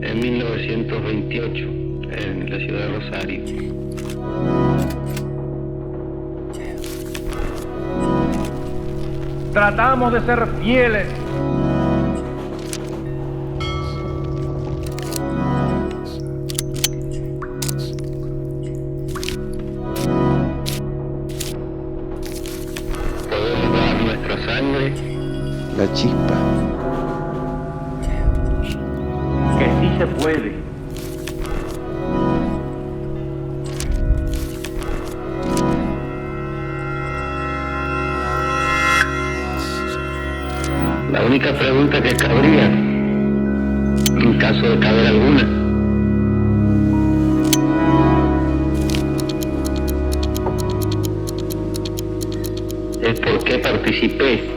en 1928 en la ciudad de Rosario. Tratamos de ser fieles. Podemos dar nuestra sangre. La chispa. Que sí se puede. La única pregunta que cabría, en caso de caber alguna, es por qué participé.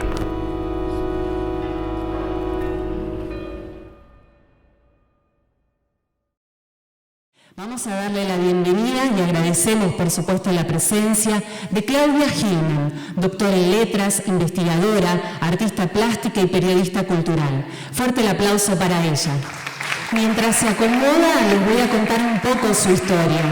Vamos a darle la bienvenida y agradecemos, por supuesto, la presencia de Claudia Hillman, doctora en letras, investigadora, artista plástica y periodista cultural. Fuerte el aplauso para ella. Mientras se acomoda, les voy a contar un poco su historia.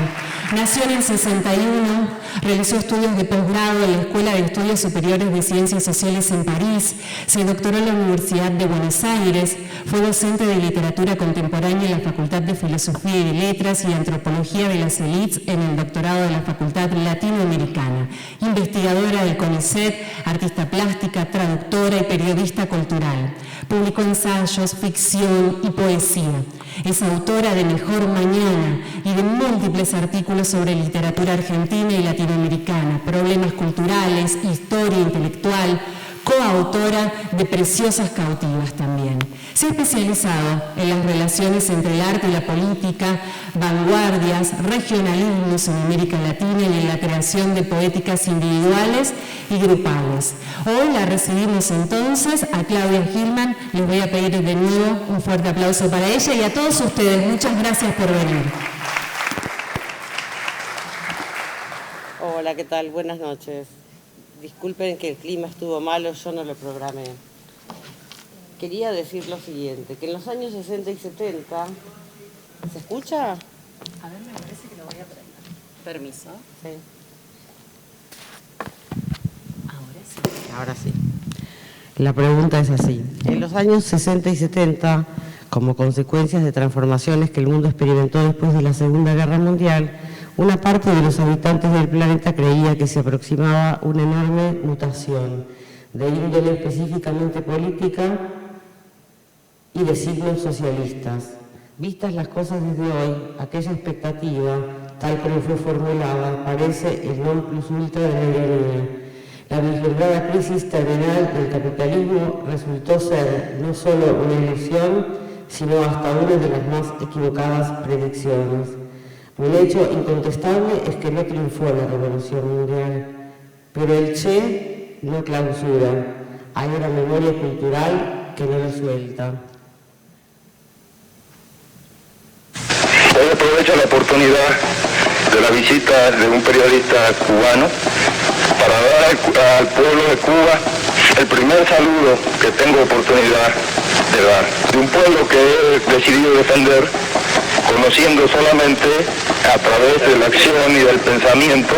Nació en el 61, realizó estudios de posgrado en la Escuela de Estudios Superiores de Ciencias Sociales en París, se doctoró en la Universidad de Buenos Aires, fue docente de literatura contemporánea en la Facultad de Filosofía y de Letras y Antropología de las Élites en el doctorado de la Facultad Latinoamericana, investigadora del CONICET, artista plástica, traductora y periodista cultural. Publicó ensayos, ficción y poesía. Es autora de Mejor Mañana y de múltiples artículos sobre literatura argentina y latinoamericana, problemas culturales, historia intelectual, coautora de Preciosas Cautivas también. Se ha especializado en las relaciones entre el arte y la política, vanguardias, regionalismos en América Latina y en la creación de poéticas individuales y grupales. Hoy la recibimos entonces a Claudia Hillman. Les voy a pedir de nuevo un fuerte aplauso para ella y a todos ustedes. Muchas gracias por venir. Hola, ¿qué tal? Buenas noches. Disculpen que el clima estuvo malo, yo no lo programé. Quería decir lo siguiente, que en los años 60 y 70... ¿Se escucha? A ver, me parece que lo voy a prender. Permiso. Sí. Ahora sí. Ahora sí. La pregunta es así. En los años 60 y 70, como consecuencias de transformaciones que el mundo experimentó después de la Segunda Guerra Mundial, una parte de los habitantes del planeta creía que se aproximaba una enorme mutación de índole específicamente política y de signos socialistas. Vistas las cosas desde hoy, aquella expectativa, tal como fue formulada, parece el non plus ultra de la ironía. La vislumbrada crisis terminal del capitalismo resultó ser no solo una ilusión, sino hasta una de las más equivocadas predicciones. Un hecho incontestable es que no triunfó la revolución mundial, pero el Che no clausura. Hay una memoria cultural que no lo suelta. Hoy aprovecho la oportunidad de la visita de un periodista cubano para dar al pueblo de Cuba el primer saludo que tengo oportunidad de dar, de un pueblo que he decidido defender, conociendo solamente a través de la acción y del pensamiento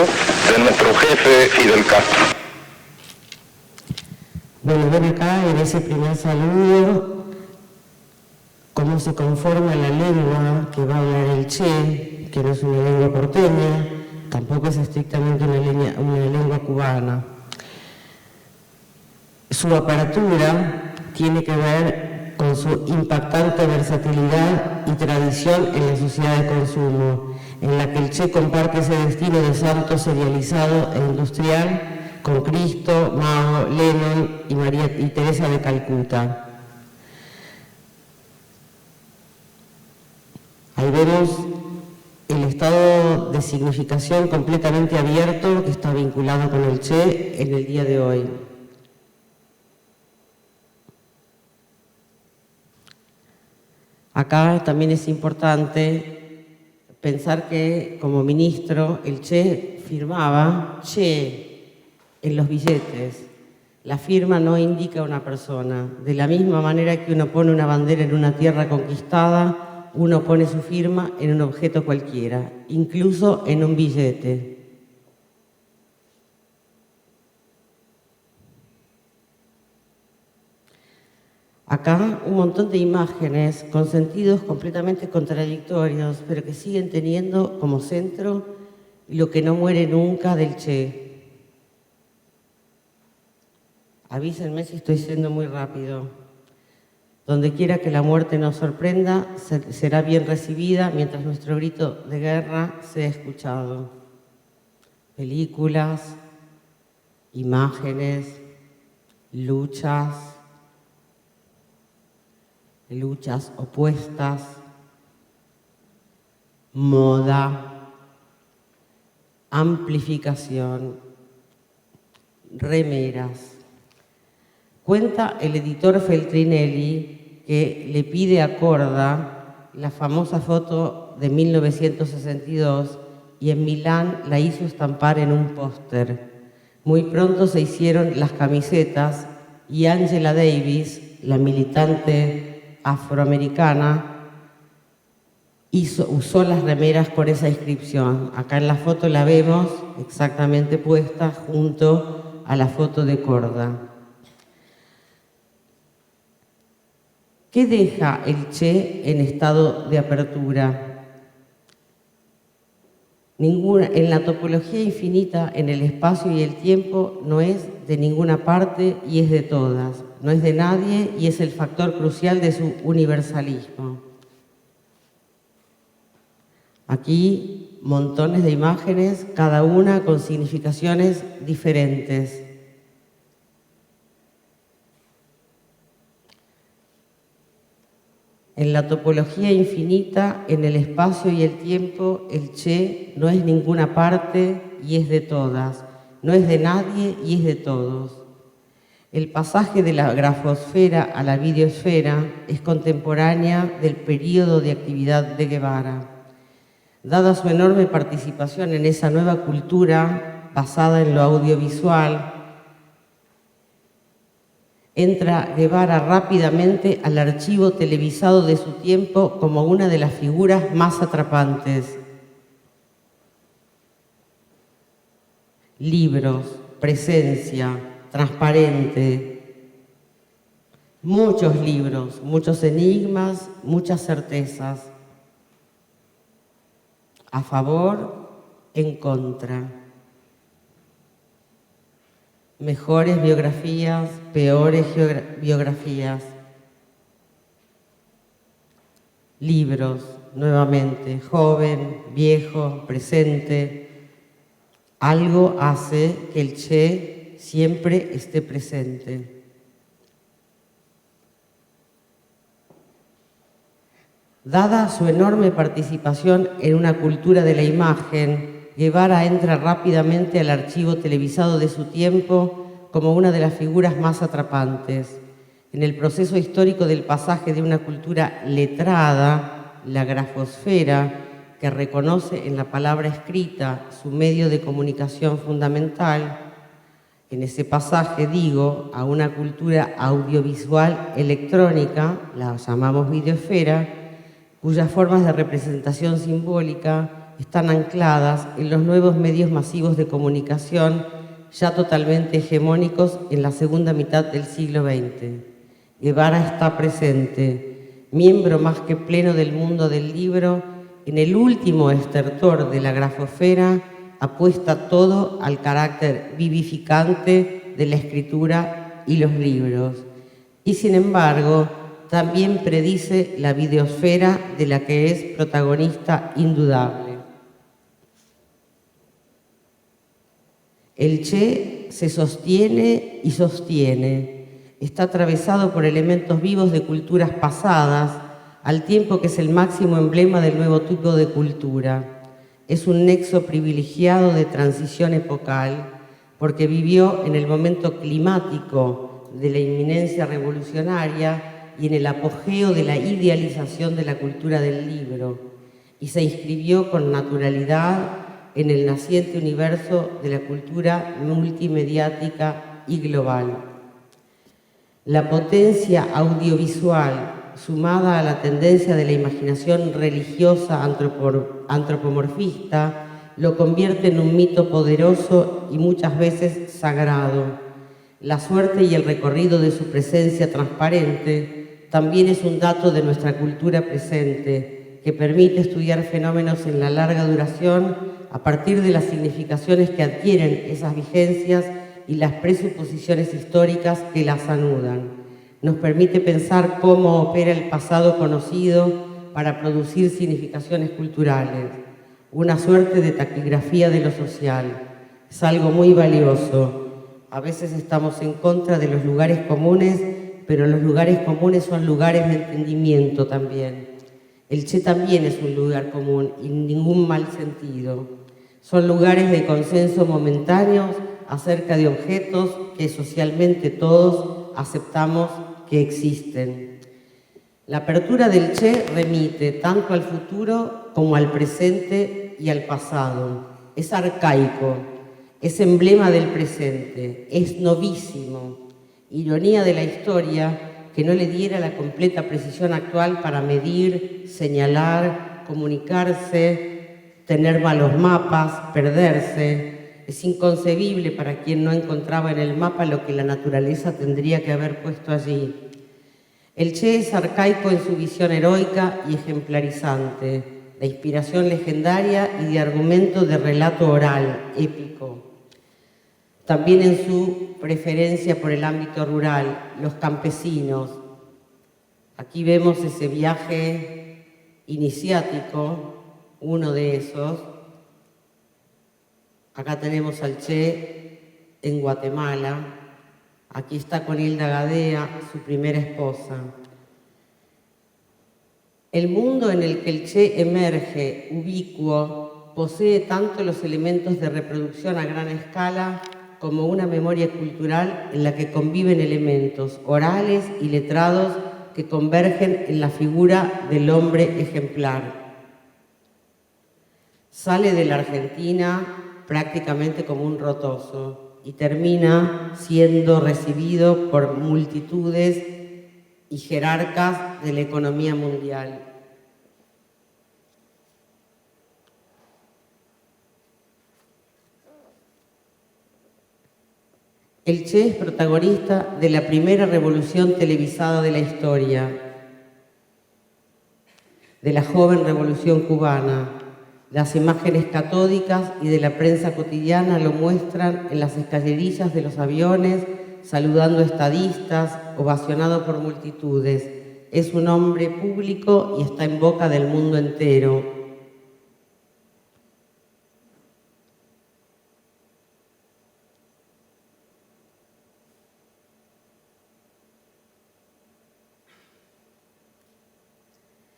de nuestro jefe Fidel Castro. Bueno, ven acá en ese primer saludo cómo se conforma la lengua que va a hablar el Che, que no es una lengua porteña, tampoco es estrictamente una lengua cubana. Su aparatura tiene que ver con su impactante versatilidad y tradición en la sociedad de consumo, en la que el Che comparte ese destino de santo serializado e industrial con Cristo, Mao, Lenin y María y Teresa de Calcuta. Ahí vemos el estado de significación completamente abierto que está vinculado con el Che en el día de hoy. Acá también es importante pensar que como ministro el Che firmaba Che en los billetes. La firma no indica a una persona. De la misma manera que uno pone una bandera en una tierra conquistada, uno pone su firma en un objeto cualquiera, incluso en un billete. Acá un montón de imágenes con sentidos completamente contradictorios, pero que siguen teniendo como centro lo que no muere nunca del Che. Avísenme si estoy siendo muy rápido. Donde quiera que la muerte nos sorprenda, será bien recibida mientras nuestro grito de guerra sea escuchado. Películas, imágenes, luchas opuestas, moda, amplificación, remeras. Cuenta el editor Feltrinelli que le pide a Korda la famosa foto de 1962 y en Milán la hizo estampar en un póster. Muy pronto se hicieron las camisetas y Angela Davis, la militante afroamericana, usó las remeras con esa inscripción. Acá en la foto la vemos exactamente puesta junto a la foto de Korda. ¿Qué deja el Che en estado de apertura? En la topología infinita, en el espacio y el tiempo, no es de ninguna parte y es de todas. No es de nadie y es el factor crucial de su universalismo. Aquí, montones de imágenes, cada una con significaciones diferentes. En la topología infinita, en el espacio y el tiempo, el Che no es ninguna parte y es de todas. No es de nadie y es de todos. El pasaje de la grafosfera a la videosfera es contemporánea del período de actividad de Guevara. Dada su enorme participación en esa nueva cultura basada en lo audiovisual, entra Guevara rápidamente al archivo televisado de su tiempo como una de las figuras más atrapantes. Libros, presencia, transparente, muchos libros, muchos enigmas, muchas certezas, a favor, en contra, mejores biografías, peores biografías, libros, nuevamente, joven, viejo, presente. Algo hace que el Che siempre esté presente. Dada su enorme participación en una cultura de la imagen, Guevara entra rápidamente al archivo televisado de su tiempo como una de las figuras más atrapantes. En el proceso histórico del pasaje de una cultura letrada, la grafosfera, que reconoce en la palabra escrita su medio de comunicación fundamental, en ese pasaje, a una cultura audiovisual electrónica, la llamamos videosfera, cuyas formas de representación simbólica están ancladas en los nuevos medios masivos de comunicación ya totalmente hegemónicos en la segunda mitad del siglo XX. Guevara está presente, miembro más que pleno del mundo del libro. En el último estertor de la grafosfera apuesta todo al carácter vivificante de la escritura y los libros. Y sin embargo, también predice la videosfera de la que es protagonista indudable. El Che se sostiene y sostiene. Está atravesado por elementos vivos de culturas pasadas, al tiempo que es el máximo emblema del nuevo tipo de cultura. Es un nexo privilegiado de transición epocal, porque vivió en el momento climático de la inminencia revolucionaria y en el apogeo de la idealización de la cultura del libro, y se inscribió con naturalidad en el naciente universo de la cultura multimediática y global. La potencia audiovisual sumada a la tendencia de la imaginación religiosa antropomorfista, lo convierte en un mito poderoso y muchas veces sagrado. La suerte y el recorrido de su presencia transparente también es un dato de nuestra cultura presente, que permite estudiar fenómenos en la larga duración a partir de las significaciones que adquieren esas vigencias y las presuposiciones históricas que las anudan. Nos permite pensar cómo opera el pasado conocido para producir significaciones culturales, una suerte de taquigrafía de lo social. Es algo muy valioso. A veces estamos en contra de los lugares comunes, pero los lugares comunes son lugares de entendimiento también. El Che también es un lugar común, en ningún mal sentido. Son lugares de consenso momentáneos acerca de objetos que socialmente todos aceptamos que existen. La apertura del Che remite tanto al futuro como al presente y al pasado. Es arcaico, es emblema del presente, es novísimo. Ironía de la historia que no le diera la completa precisión actual para medir, señalar, comunicarse, tener malos mapas, perderse. Es inconcebible para quien no encontraba en el mapa lo que la naturaleza tendría que haber puesto allí. El Che es arcaico en su visión heroica y ejemplarizante, de inspiración legendaria y de argumento de relato oral, épico. También en su preferencia por el ámbito rural, los campesinos. Aquí vemos ese viaje iniciático, uno de esos. Acá tenemos al Che en Guatemala. Aquí está con Hilda Gadea, su primera esposa. El mundo en el que el Che emerge, ubicuo, posee tanto los elementos de reproducción a gran escala como una memoria cultural en la que conviven elementos orales y letrados que convergen en la figura del hombre ejemplar. Sale de la Argentina prácticamente como un rotoso y termina siendo recibido por multitudes y jerarcas de la economía mundial. El Che es protagonista de la primera revolución televisada de la historia, de la joven revolución cubana. Las imágenes catódicas y de la prensa cotidiana lo muestran en las escalerillas de los aviones, saludando estadistas, ovacionado por multitudes. Es un hombre público y está en boca del mundo entero.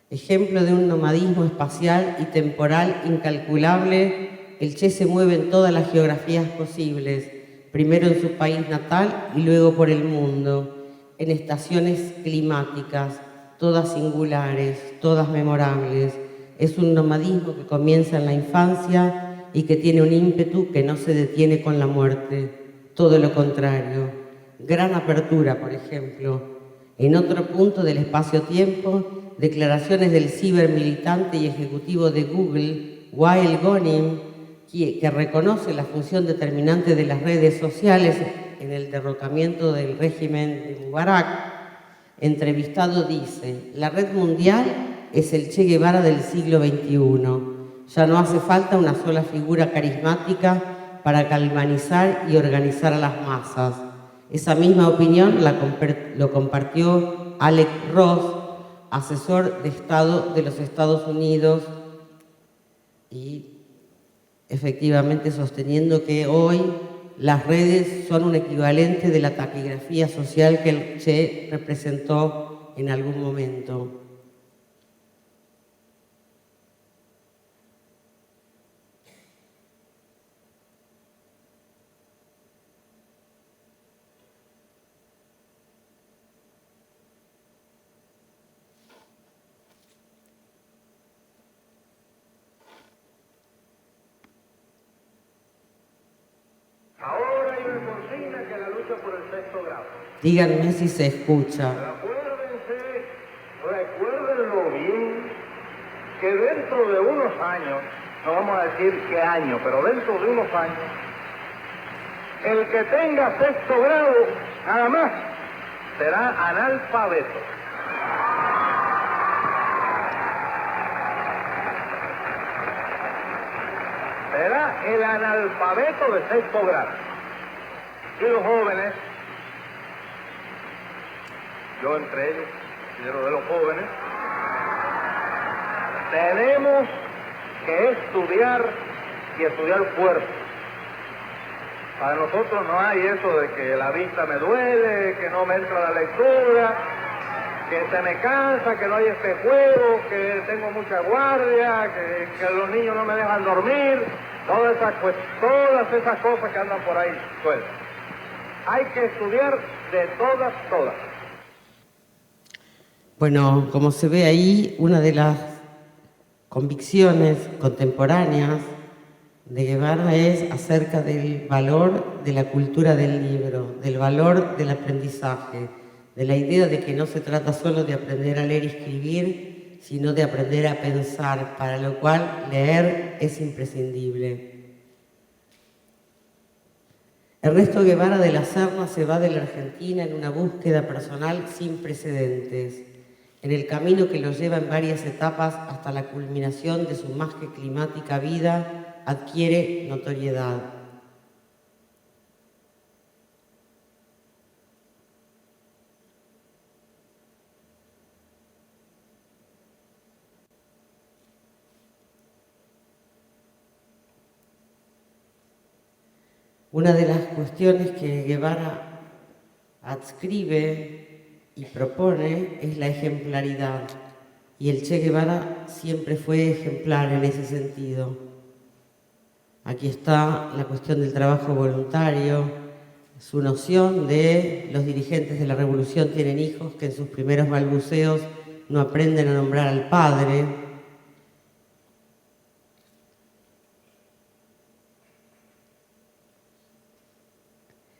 Ejemplo de un nomadismo espacial y temporal incalculable, el Che se mueve en todas las geografías posibles, primero en su país natal y luego por el mundo, en estaciones climáticas, todas singulares, todas memorables. Es un nomadismo que comienza en la infancia y que tiene un ímpetu que no se detiene con la muerte, todo lo contrario. Gran apertura, por ejemplo. En otro punto del espacio-tiempo, declaraciones del cibermilitante y ejecutivo de Google, Wael Ghonim, que reconoce la función determinante de las redes sociales en el derrocamiento del régimen de Mubarak, entrevistado dice: la red mundial es el Che Guevara del siglo XXI. Ya no hace falta una sola figura carismática para galvanizar y organizar a las masas. Esa misma opinión lo compartió Alec Ross, asesor de Estado de los Estados Unidos, y efectivamente sosteniendo que hoy las redes son un equivalente de la taquigrafía social que el Che representó en algún momento. Ahora hay una consigna que la lucha por el sexto grado. Díganme si se escucha. Pero acuérdense, no que dentro de unos años, no vamos a decir qué año, pero dentro de unos años, el que tenga sexto grado nada más será analfabeto. Será el analfabeto de sexto grado. Y los jóvenes, yo entre ellos, considero de los jóvenes, tenemos que estudiar y estudiar fuerte. Para nosotros no hay eso de que la vista me duele, que no me entra la lectura, que se me cansa, que no hay este juego, que tengo mucha guardia, que los niños no me dejan dormir, todas esas cosas que andan por ahí sueltas. Hay que estudiar de todas. Bueno, como se ve ahí, una de las convicciones contemporáneas de Guevara es acerca del valor de la cultura del libro, del valor del aprendizaje, de la idea de que no se trata solo de aprender a leer y escribir, sino de aprender a pensar, para lo cual leer es imprescindible. Ernesto Guevara de la Serna se va de la Argentina en una búsqueda personal sin precedentes, en el camino que lo lleva en varias etapas hasta la culminación de su más que climática vida, adquiere notoriedad. Una de las cuestiones que Guevara adscribe y propone es la ejemplaridad, y el Che Guevara siempre fue ejemplar en ese sentido. Aquí está la cuestión del trabajo voluntario, su noción de los dirigentes de la revolución tienen hijos que en sus primeros balbuceos no aprenden a nombrar al padre.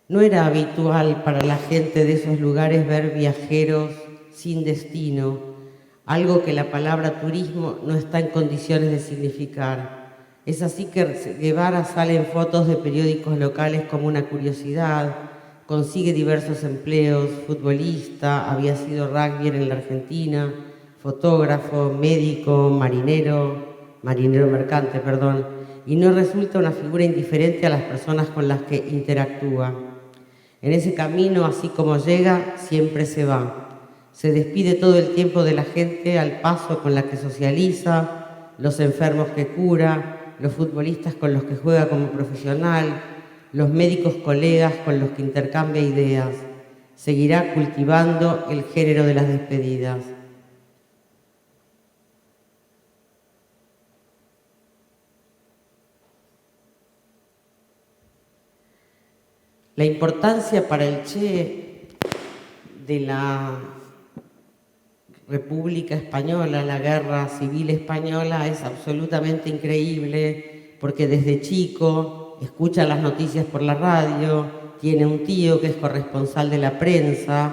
No era habitual para la gente de esos lugares ver viajeros sin destino, algo que la palabra turismo no está en condiciones de significar. Es así que Guevara sale en fotos de periódicos locales como una curiosidad, consigue diversos empleos, futbolista, había sido rugby en la Argentina, fotógrafo, médico, marinero mercante, y no resulta una figura indiferente a las personas con las que interactúa. En ese camino, así como llega, siempre se va. Se despide todo el tiempo de la gente al paso con la que socializa, los enfermos que cura, los futbolistas con los que juega como profesional, los médicos colegas con los que intercambia ideas. Seguirá cultivando el género de las despedidas. La importancia para el Che de la República Española, la Guerra Civil Española, es absolutamente increíble porque desde chico escucha las noticias por la radio, tiene un tío que es corresponsal de la prensa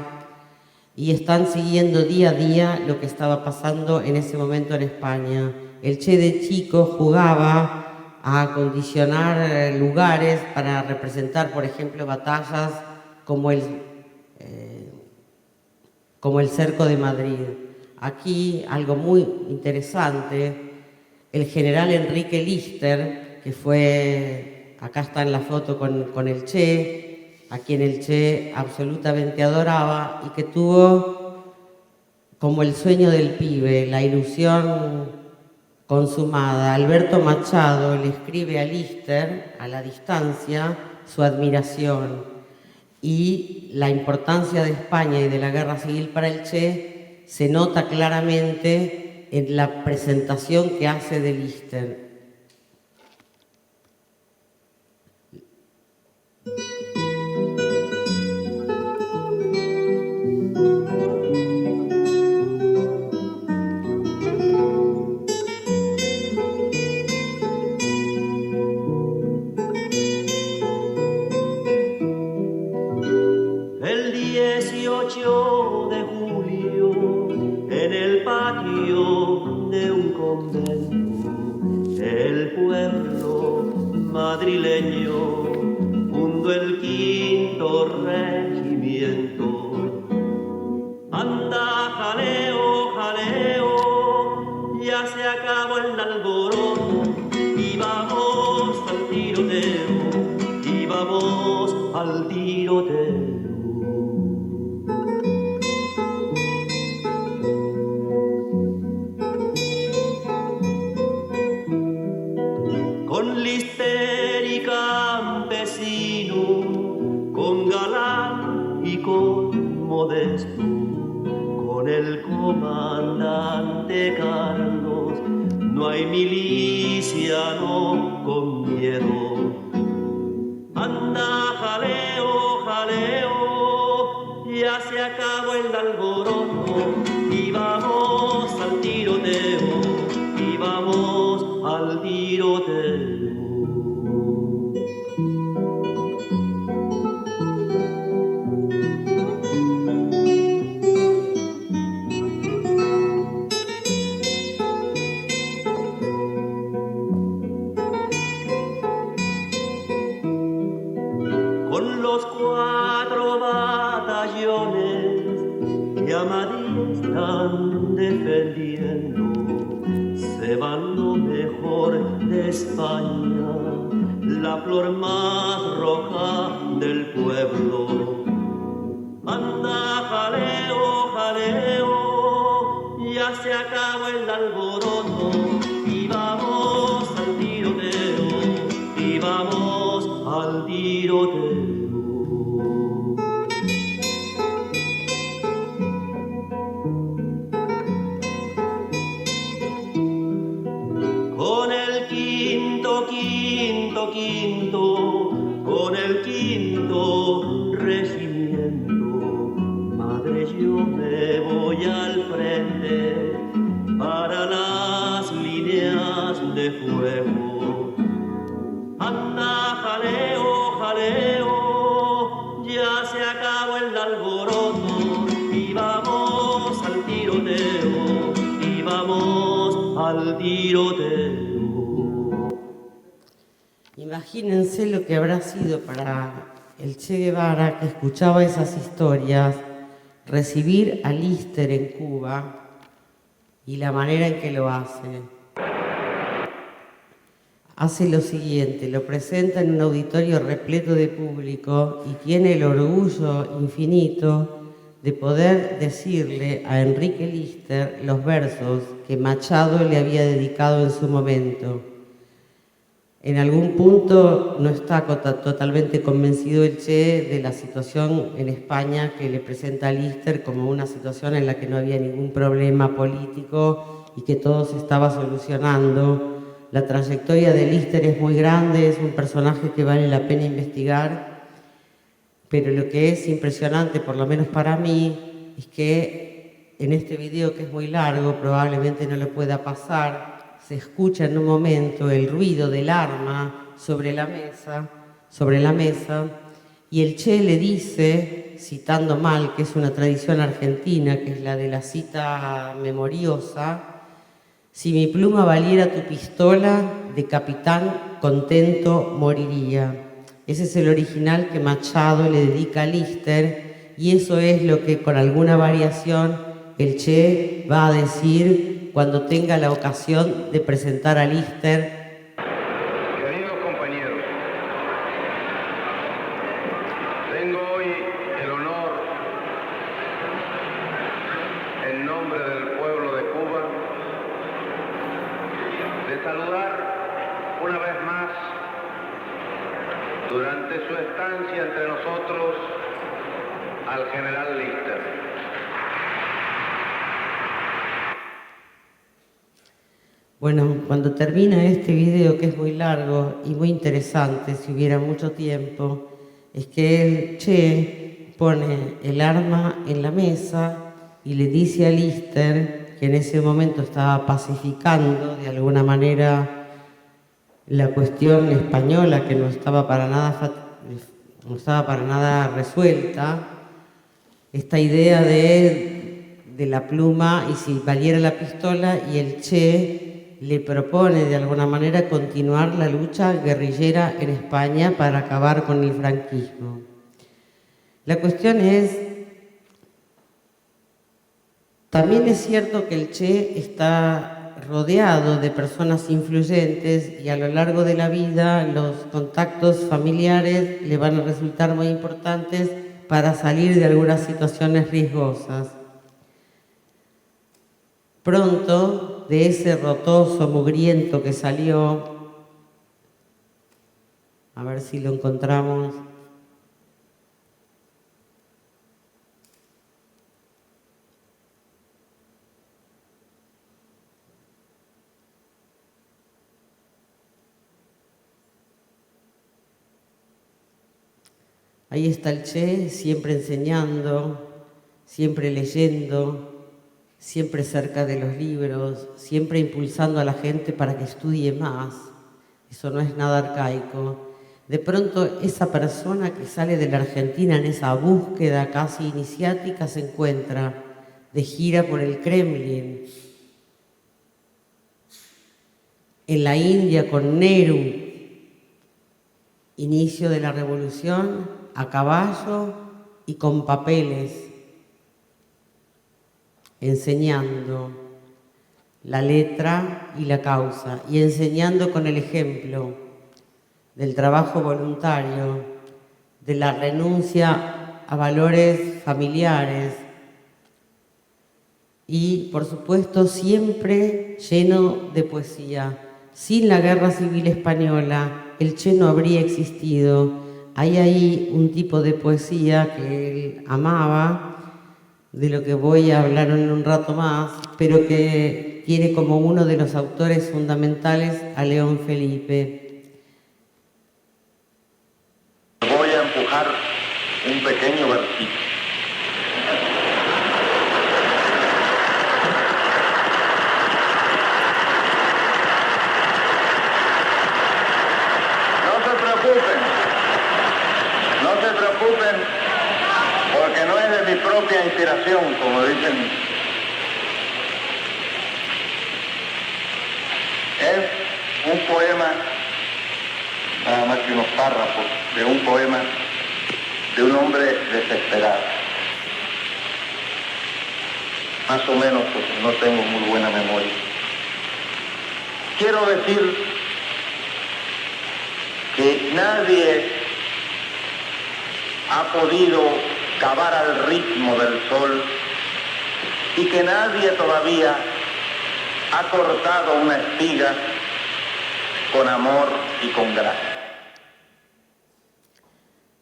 y están siguiendo día a día lo que estaba pasando en ese momento en España. El Che de chico jugaba a acondicionar lugares para representar, por ejemplo, batallas como el Cerco de Madrid. Aquí, algo muy interesante, el general Enrique Lister, que fue, acá está en la foto con el Che, a quien el Che absolutamente adoraba y que tuvo como el sueño del pibe, la ilusión consumada. Alberto Machado le escribe a Lister, a la distancia, su admiración y la importancia de España y de la Guerra Civil para el Che se nota claramente en la presentación que hace de Lister. El 18 de julio, en el patio de un convento, jaleo, jaleo, ya se acabó el alboroto y vamos al tiroteo, y vamos al tiroteo. Con Lister y campesino, con Galán y con Modesto, con el comandante Carlos, no hay miliciano con miedo. Anda, jaleo, jaleo, ya se acabó el alboroto y vamos al tiroteo, y vamos al tiroteo. Con los 4 batallones que a Madrid están defendiendo, se van lo mejor de España, la flor más roja del pueblo. Anda, jaleo, jaleo, ya se acabó el alboroto y vamos al tiroteo, y vamos al tiroteo. Con el quinto, con el quinto regimiento, madre, yo me voy al frente para las líneas de fuego. Anda, jaleo, jaleo, ya se acabó el alboroto y vamos al tiroteo, y vamos al tiroteo. Imagínense lo que habrá sido para el Che Guevara, que escuchaba esas historias, recibir a Lister en Cuba y la manera en que lo hace. Hace lo siguiente, lo presenta en un auditorio repleto de público y tiene el orgullo infinito de poder decirle a Enrique Lister los versos que Machado le había dedicado en su momento. En algún punto no está totalmente convencido el Che de la situación en España que le presenta a Lister como una situación en la que no había ningún problema político y que todo se estaba solucionando. La trayectoria de Lister es muy grande, es un personaje que vale la pena investigar, pero lo que es impresionante, por lo menos para mí, es que en este video, que es muy largo, probablemente no lo pueda pasar, se escucha en un momento el ruido del arma sobre la mesa, y el Che le dice, citando mal, que es una tradición argentina, que es la de la cita memoriosa: si mi pluma valiera tu pistola, de capitán contento moriría. Ese es el original que Machado le dedica a Lister, y eso es lo que, con alguna variación, el Che va a decir cuando tenga la ocasión de presentar a Lister. Queridos compañeros, tengo hoy el honor, en nombre del pueblo de Cuba, de saludar una vez más, durante su estancia entre nosotros, al general Lister. Bueno, cuando termina este video, que es muy largo y muy interesante, si hubiera mucho tiempo, es que el Che pone el arma en la mesa y le dice a Lister, que en ese momento estaba pacificando de alguna manera la cuestión española, que no estaba para nada resuelta, esta idea de la pluma y si valiera la pistola, y el Che le propone de alguna manera continuar la lucha guerrillera en España para acabar con el franquismo. La cuestión es También es cierto que el Che está rodeado de personas influyentes y a lo largo de la vida los contactos familiares le van a resultar muy importantes para salir de algunas situaciones riesgosas. Pronto, de ese rotoso, mugriento que salió, a ver si lo encontramos. Ahí está el Che, siempre enseñando, siempre leyendo, siempre cerca de los libros, siempre impulsando a la gente para que estudie más. Eso no es nada arcaico. De pronto, esa persona que sale de la Argentina en esa búsqueda casi iniciática se encuentra de gira por el Kremlin, en la India con Nehru, inicio de la revolución, a caballo y con papeles, enseñando la letra y la causa, y enseñando con el ejemplo del trabajo voluntario, de la renuncia a valores familiares y, por supuesto, siempre lleno de poesía. Sin la Guerra Civil Española, el Che no habría existido. Hay ahí un tipo de poesía que él amaba, de lo que voy a hablar en un rato más, pero que tiene como uno de los autores fundamentales a León Felipe. Voy a empujar un pequeño versículo. No se preocupen, porque no es de mi propia inspiración, como dicen. Es un poema, nada más que unos párrafos de un poema de un hombre desesperado. Más o menos, porque no tengo muy buena memoria. Quiero decir que nadie ha podido cavar al ritmo del sol y que nadie todavía ha cortado una espiga con amor y con gracia.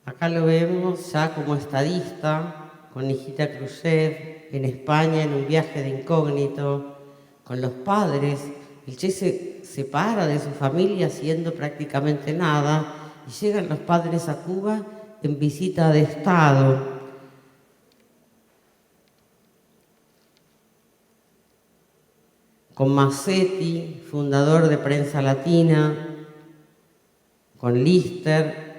Acá lo vemos ya como estadista, con Hijita Khrushchev, en España, en un viaje de incógnito, con los padres. El Che se separa de su familia haciendo prácticamente nada y llegan los padres a Cuba en visita de Estado. Con Massetti, fundador de Prensa Latina, con Lister,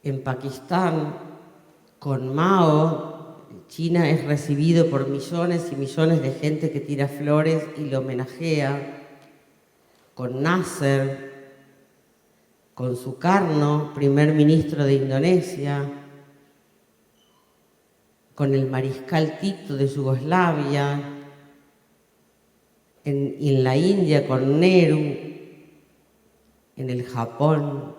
en Pakistán, con Mao. China es recibido por millones y millones de gente que tira flores y lo homenajea, con Nasser, con Sukarno, primer ministro de Indonesia, con el mariscal Tito de Yugoslavia, en la India con Nehru, en el Japón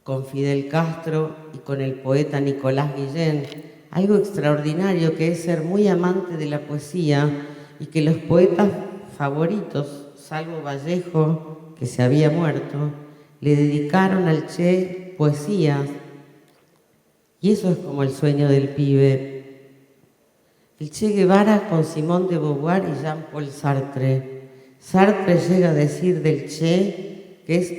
con Fidel Castro y con el poeta Nicolás Guillén. Algo extraordinario que es ser muy amante de la poesía y que los poetas favoritos, salvo Vallejo, que se había muerto, le dedicaron al Che poesías. Y eso es como el sueño del pibe. El Che Guevara con Simone de Beauvoir y Jean-Paul Sartre. Sartre llega a decir del Che que es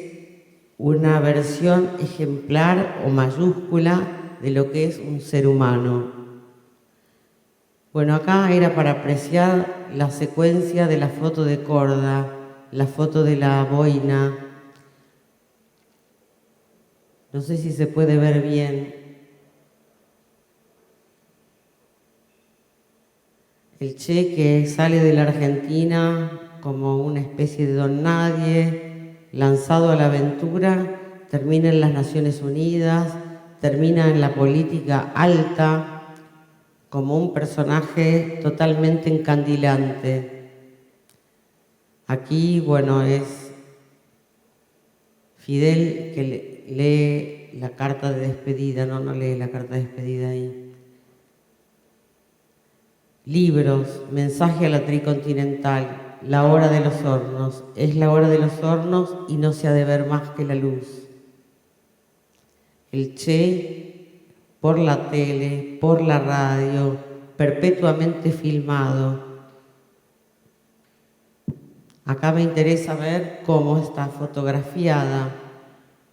una versión ejemplar o mayúscula de lo que es un ser humano. Bueno, acá era para apreciar la secuencia de la foto de Korda, la foto de la boina. No sé si se puede ver bien. El Che que sale de la Argentina como una especie de don nadie, lanzado a la aventura, termina en las Naciones Unidas, termina en la política alta como un personaje totalmente encandilante. Aquí, bueno, es Fidel que lee la carta de despedida, no lee la carta de despedida ahí. Libros, mensaje a la tricontinental, la hora de los hornos, es la hora de los hornos y no se ha de ver más que la luz. El Che, por la tele, por la radio, perpetuamente filmado. Acá me interesa ver cómo está fotografiada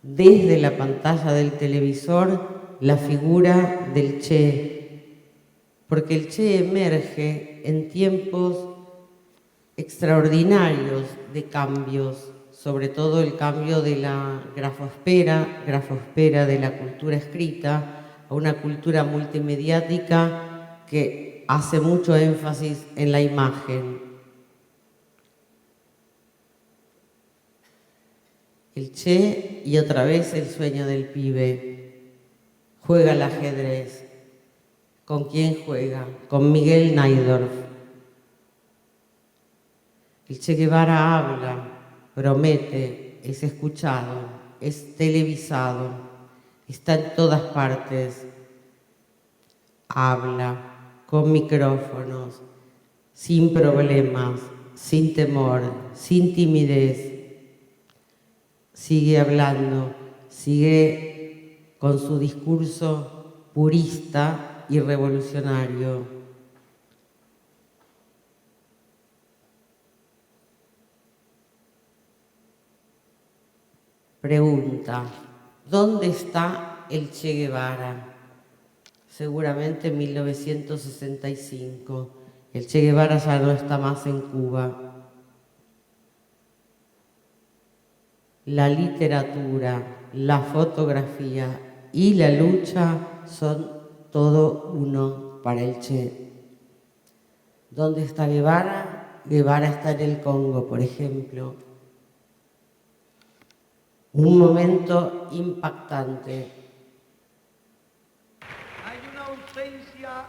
desde la pantalla del televisor la figura del Che, porque el Che emerge en tiempos extraordinarios de cambios, sobre todo el cambio de la grafosfera de la cultura escrita a una cultura multimediática que hace mucho énfasis en la imagen. El Che y otra vez el sueño del pibe. Juega al ajedrez. ¿Con quién juega? Con Miguel Najdorf. El Che Guevara habla, promete, es escuchado, es televisado, está en todas partes. Habla con micrófonos, sin problemas, sin temor, sin timidez. Sigue hablando, sigue con su discurso purista y revolucionario. Pregunta, ¿dónde está el Che Guevara? Seguramente en 1965. El Che Guevara ya no está más en Cuba. La literatura, la fotografía y la lucha son todo uno para el Che. ¿Dónde está Guevara? Guevara está en el Congo, por ejemplo. Un momento impactante. Hay una ausencia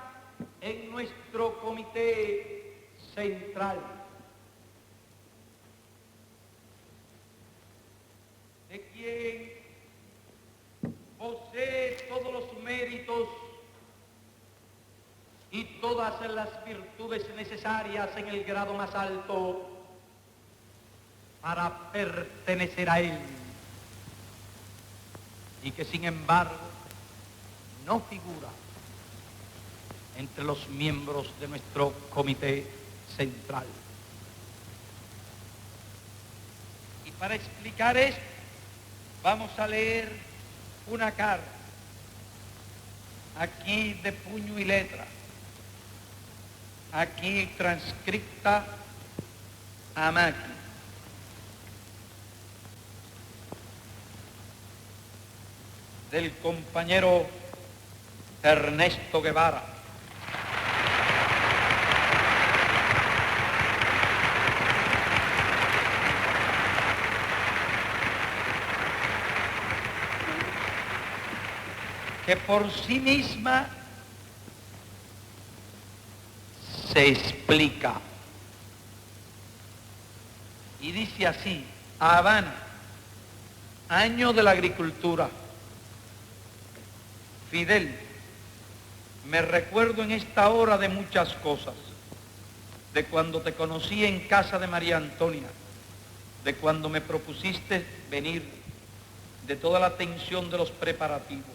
en nuestro comité central de quien posee todos los méritos y todas las virtudes necesarias en el grado más alto para pertenecer a él, y que sin embargo no figura entre los miembros de nuestro comité central. Y para explicar esto, vamos a leer una carta, aquí de puño y letra, aquí transcripta a máquina. Del compañero Ernesto Guevara. Que por sí misma se explica. Y dice así: Habana, año de la agricultura. Fidel, me recuerdo en esta hora de muchas cosas, de cuando te conocí en casa de María Antonia, de cuando me propusiste venir, de toda la tensión de los preparativos.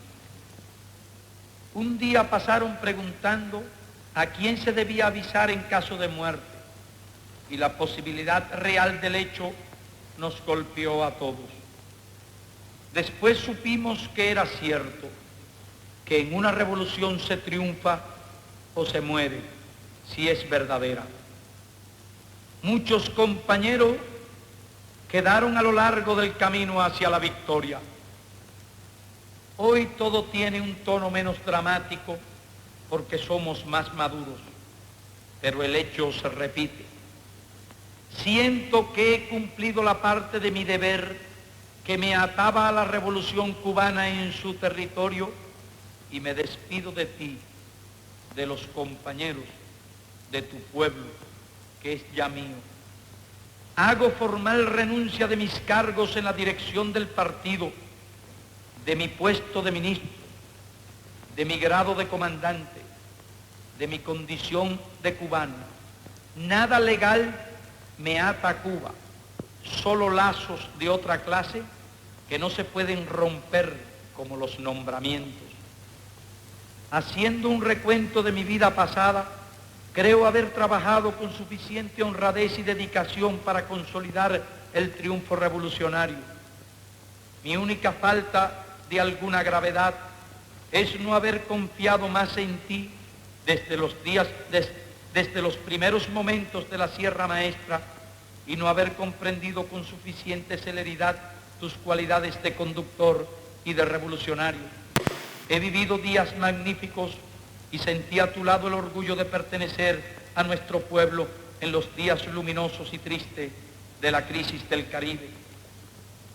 Un día pasaron preguntando a quién se debía avisar en caso de muerte, y la posibilidad real del hecho nos golpeó a todos. Después supimos que era cierto, que en una revolución se triunfa o se muere, si es verdadera. Muchos compañeros quedaron a lo largo del camino hacia la victoria. Hoy todo tiene un tono menos dramático porque somos más maduros, pero el hecho se repite. Siento que he cumplido la parte de mi deber que me ataba a la revolución cubana en su territorio y me despido de ti, de los compañeros, de tu pueblo, que es ya mío. Hago formal renuncia de mis cargos en la dirección del partido, de mi puesto de ministro, de mi grado de comandante, de mi condición de cubano. Nada legal me ata a Cuba, solo lazos de otra clase que no se pueden romper como los nombramientos. Haciendo un recuento de mi vida pasada, creo haber trabajado con suficiente honradez y dedicación para consolidar el triunfo revolucionario. Mi única falta de alguna gravedad es no haber confiado más en ti desde los primeros momentos de la Sierra Maestra y no haber comprendido con suficiente celeridad tus cualidades de conductor y de revolucionario. He vivido días magníficos y sentí a tu lado el orgullo de pertenecer a nuestro pueblo en los días luminosos y tristes de la crisis del Caribe.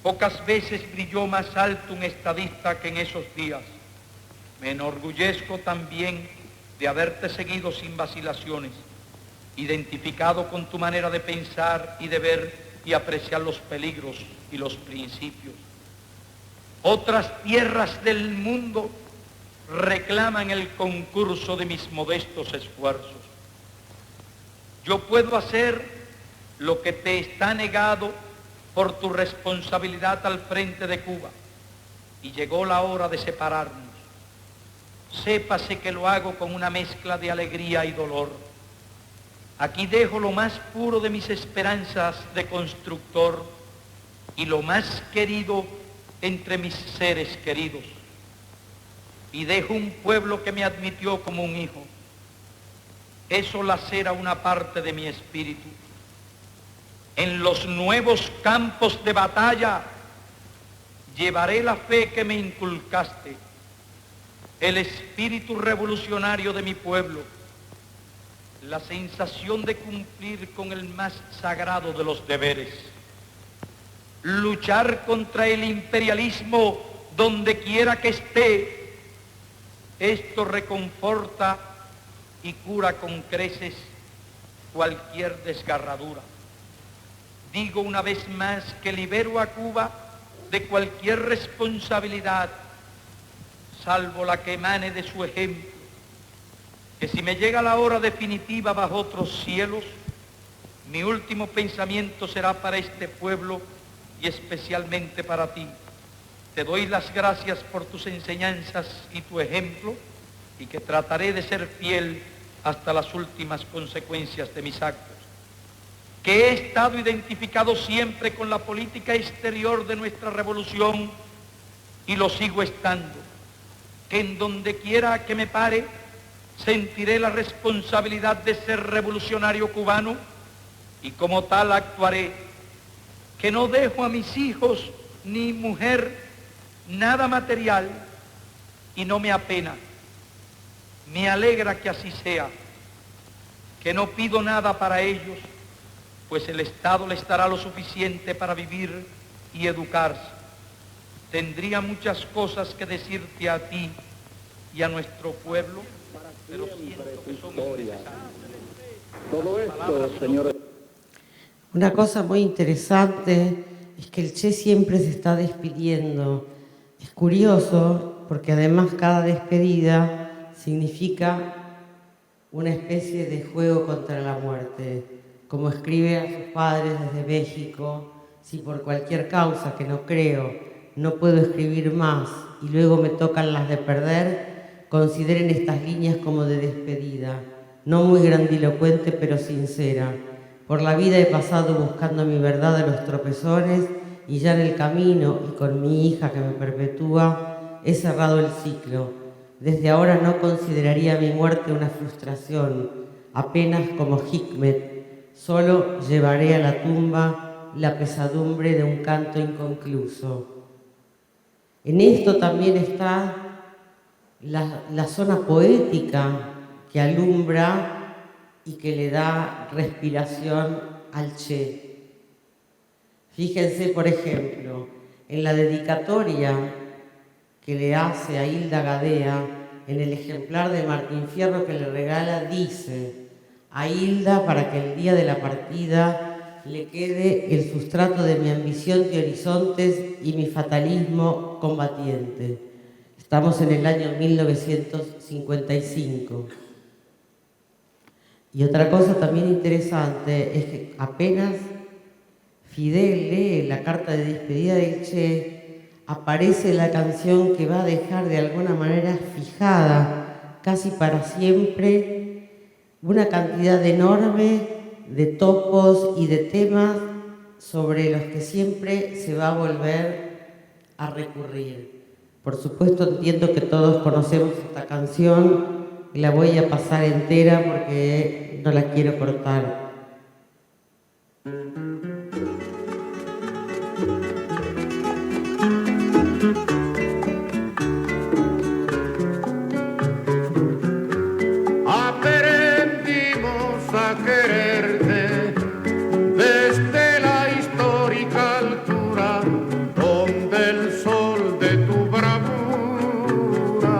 Pocas veces brilló más alto un estadista que en esos días. Me enorgullezco también de haberte seguido sin vacilaciones, identificado con tu manera de pensar y de ver y apreciar los peligros y los principios. Otras tierras del mundo reclaman el concurso de mis modestos esfuerzos. Yo puedo hacer lo que te está negado por tu responsabilidad al frente de Cuba, y llegó la hora de separarnos. Sépase que lo hago con una mezcla de alegría y dolor. Aquí dejo lo más puro de mis esperanzas de constructor y lo más querido entre mis seres queridos. Y dejo un pueblo que me admitió como un hijo. Eso lacera una parte de mi espíritu. En los nuevos campos de batalla llevaré la fe que me inculcaste, el espíritu revolucionario de mi pueblo, la sensación de cumplir con el más sagrado de los deberes, luchar contra el imperialismo donde quiera que esté. Esto reconforta y cura con creces cualquier desgarradura. Digo una vez más que libero a Cuba de cualquier responsabilidad, salvo la que emane de su ejemplo, que si me llega la hora definitiva bajo otros cielos, mi último pensamiento será para este pueblo y especialmente para ti. Te doy las gracias por tus enseñanzas y tu ejemplo, y que trataré de ser fiel hasta las últimas consecuencias de mis actos. Que he estado identificado siempre con la política exterior de nuestra revolución y lo sigo estando. Que en donde quiera que me pare, sentiré la responsabilidad de ser revolucionario cubano y como tal actuaré. Que no dejo a mis hijos ni mujer nada material y no me apena. Me alegra que así sea. Que no pido nada para ellos, pues el Estado les dará lo suficiente para vivir y educarse. Tendría muchas cosas que decirte a ti y a nuestro pueblo, pero siento que son innecesarias. Todo esto, señores. Una cosa muy interesante es que el Che siempre se está despidiendo. Es curioso porque además cada despedida significa una especie de juego contra la muerte. Como escribe a sus padres desde México: si por cualquier causa que no creo no puedo escribir más y luego me tocan las de perder, consideren estas líneas como de despedida, no muy grandilocuente pero sincera. Por la vida he pasado buscando mi verdad a los tropezones y ya en el camino y con mi hija que me perpetúa he cerrado el ciclo. Desde ahora no consideraría mi muerte una frustración, apenas como Hikmet, solo llevaré a la tumba la pesadumbre de un canto inconcluso. En esto también está la zona poética que alumbra y que le da respiración al Che. Fíjense, por ejemplo, en la dedicatoria que le hace a Hilda Gadea, en el ejemplar de Martín Fierro que le regala, dice a Hilda para que el día de la partida le quede el sustrato de mi ambición de horizontes y mi fatalismo combatiente. Estamos en el año 1955. Y otra cosa también interesante es que apenas Fidel lee la carta de despedida del Che, aparece la canción que va a dejar de alguna manera fijada, casi para siempre, una cantidad enorme de topos y de temas sobre los que siempre se va a volver a recurrir. Por supuesto, entiendo que todos conocemos esta canción y la voy a pasar entera porque no la quiero cortar. Aprendimos a quererte desde la histórica altura donde el sol de tu bravura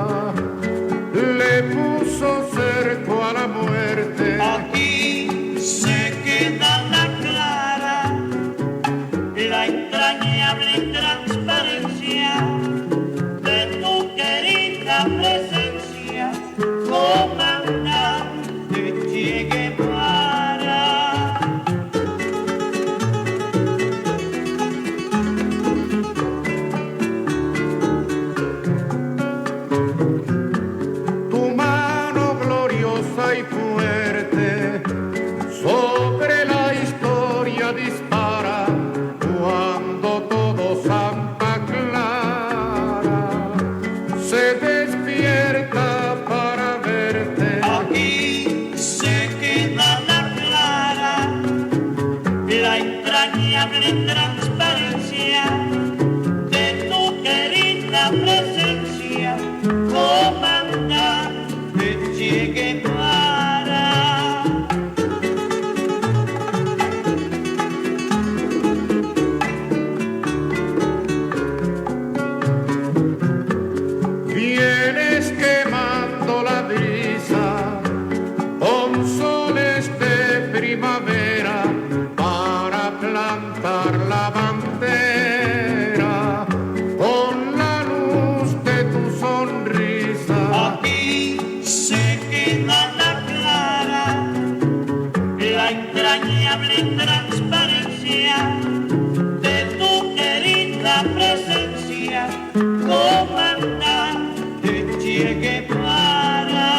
le puso cerco a la muerte. Aquí se queda la clara, la entrañable transparencia de tu querida presencia, comandante Che Guevara. Tu mano gloriosa y fuerte sobre la historia dispara cuando todo Santa Clara se despierta para verte. Aquí se queda la clara, la entrañable transparencia de tu querida presencia, comandante Che Guevara. Vienes quemando la brisa con soles de primavera para plantar la bandera con la luz de tu sonrisa. Aquí se queda la clara, la entrañable transparencia de tu querida presencia, comandante Che Guevara.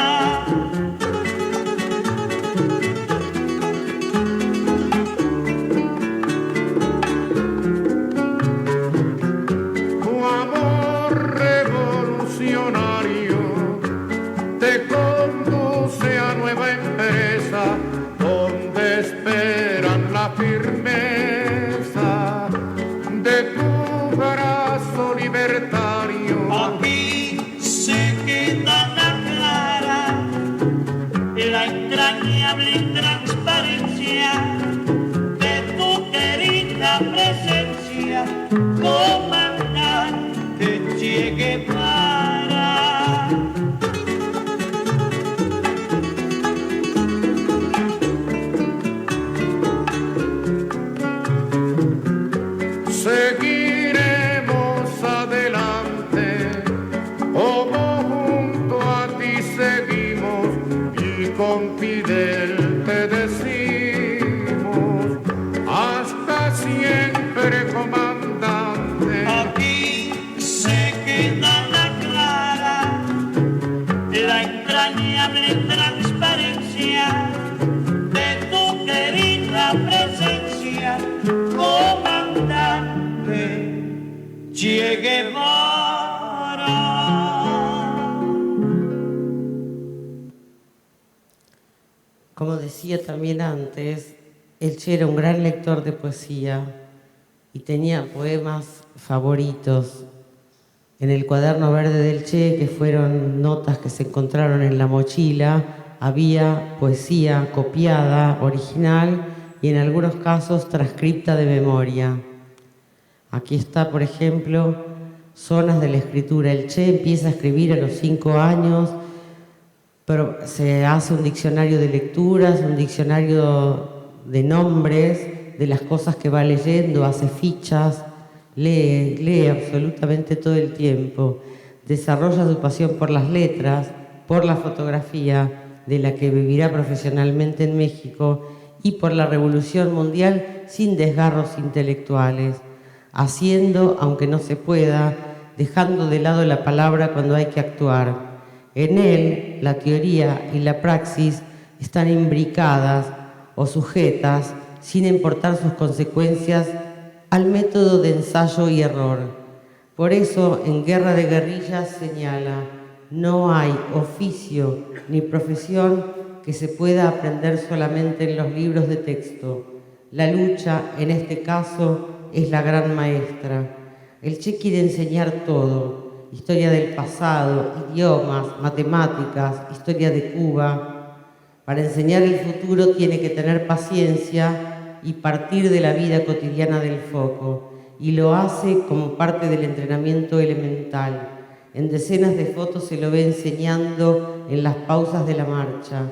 Tu amor revolucionario te conduce a nueva empresa donde esperan la firmeza de tu brazo libertario. Aquí se queda la clara, la entrañable transparencia de tu querida presencia, comandante Che Guevara. Seguiremos adelante, como junto a ti seguimos y con Fidel te decimos hasta siempre, comandante. Aquí se queda la clara, la entrañable transparencia de tu querida presencia, comandante Che Guevara. Como decía también antes, el Che era un gran lector de poesía y tenía poemas favoritos. En el cuaderno verde del Che, que fueron notas que se encontraron en la mochila, había poesía copiada, original y en algunos casos transcripta de memoria. Aquí está, por ejemplo, zonas de la escritura. El Che empieza a escribir a los 5 años, pero se hace un diccionario de lecturas, un diccionario de nombres, de las cosas que va leyendo, hace fichas, lee absolutamente todo el tiempo. Desarrolla su pasión por las letras, por la fotografía, de la que vivirá profesionalmente en México, y por la revolución mundial sin desgarros intelectuales, haciendo, aunque no se pueda, dejando de lado la palabra cuando hay que actuar. En él, la teoría y la praxis están imbricadas o sujetas, sin importar sus consecuencias, al método de ensayo y error. Por eso, en Guerra de Guerrillas señala: no hay oficio ni profesión que se pueda aprender solamente en los libros de texto. La lucha, en este caso, es la gran maestra. El Che quiere enseñar todo: historia del pasado, idiomas, matemáticas, historia de Cuba. Para enseñar el futuro tiene que tener paciencia y partir de la vida cotidiana del foco, y lo hace como parte del entrenamiento elemental. En decenas de fotos se lo ve enseñando en las pausas de la marcha.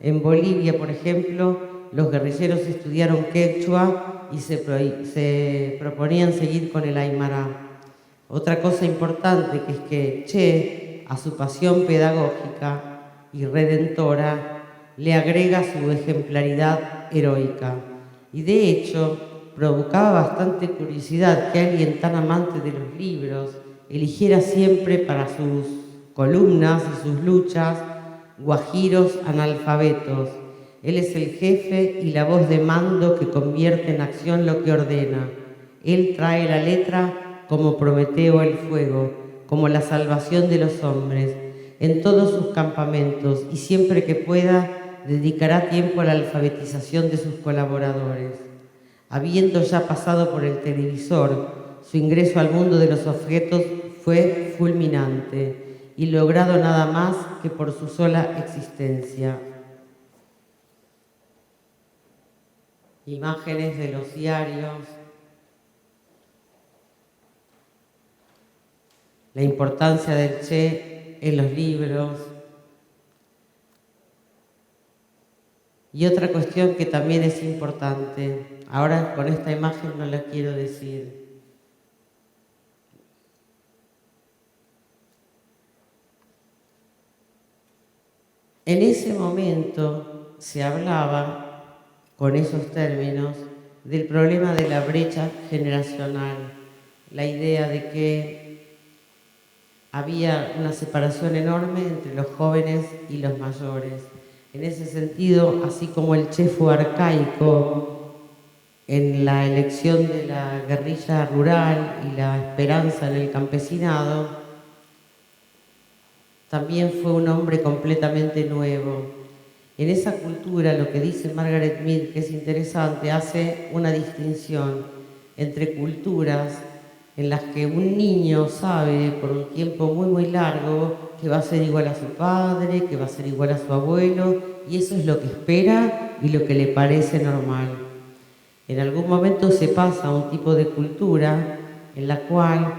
En Bolivia, por ejemplo, los guerrilleros estudiaron quechua y se proponían seguir con el aymara. Otra cosa importante que es que Che, a su pasión pedagógica y redentora, le agrega su ejemplaridad heroica. Y de hecho, provocaba bastante curiosidad que alguien tan amante de los libros eligiera siempre para sus columnas y sus luchas guajiros analfabetos. Él es el jefe y la voz de mando que convierte en acción lo que ordena. Él trae la letra como Prometeo el fuego, como la salvación de los hombres, en todos sus campamentos, y siempre que pueda dedicará tiempo a la alfabetización de sus colaboradores. Habiendo ya pasado por el televisor, su ingreso al mundo de los objetos fue fulminante y logrado nada más que por su sola existencia. Imágenes de los diarios, la importancia del Che en los libros. Y otra cuestión que también es importante, ahora con esta imagen no la quiero decir. En ese momento se hablaba, con esos términos, del problema de la brecha generacional, la idea de que había una separación enorme entre los jóvenes y los mayores. En ese sentido, así como el Che fue arcaico en la elección de la guerrilla rural y la esperanza en el campesinado, también fue un hombre completamente nuevo. En esa cultura, lo que dice Margaret Mead, que es interesante, hace una distinción entre culturas en las que un niño sabe por un tiempo muy, muy largo que va a ser igual a su padre, que va a ser igual a su abuelo, y eso es lo que espera y lo que le parece normal. En algún momento se pasa a un tipo de cultura en la cual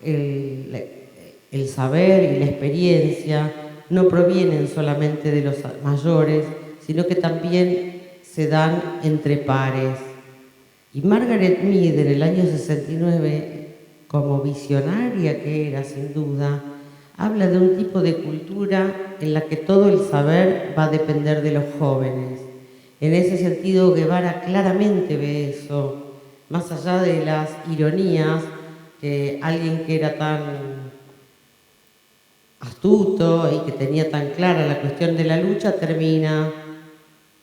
el saber y la experiencia no provienen solamente de los mayores, sino que también se dan entre pares. Y Margaret Mead, en el año 69, como visionaria que era sin duda, habla de un tipo de cultura en la que todo el saber va a depender de los jóvenes. En ese sentido, Guevara claramente ve eso, más allá de las ironías que alguien que era tan astuto y que tenía tan clara la cuestión de la lucha termina